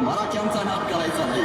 मराठ्यांचा नाद करायचा नाही.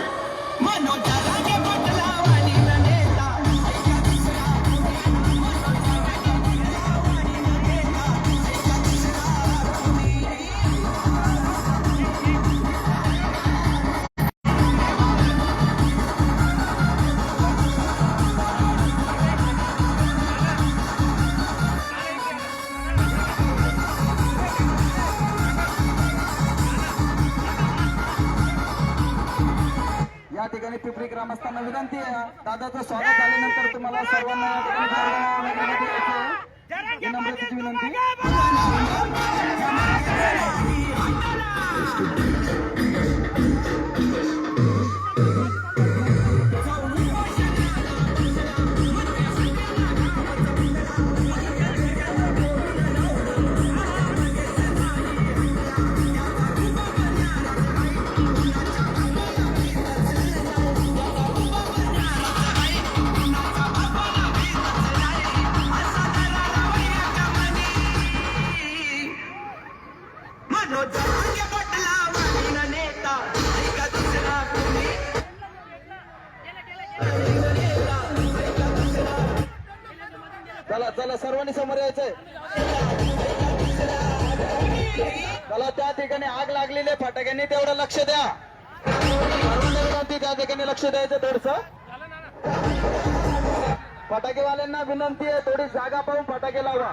या ठिकाणी पिंपरी ग्रामस्थांना विनंती आहे, दादाचं स्वागत झाल्यानंतर तुम्हाला सर्वांना विनंती विनंती. चला चला सर्वांनी समोर यायचंय. चला त्या ठिकाणी आग लागलेली आहे फटाक्यांनी, तेवढं लक्ष द्या. सर्वांना विनंती त्या ठिकाणी लक्ष द्यायचं थोडस. फटाकेवाल्यांना विनंती आहे, थोडी जागा पाहून फटाके लावा.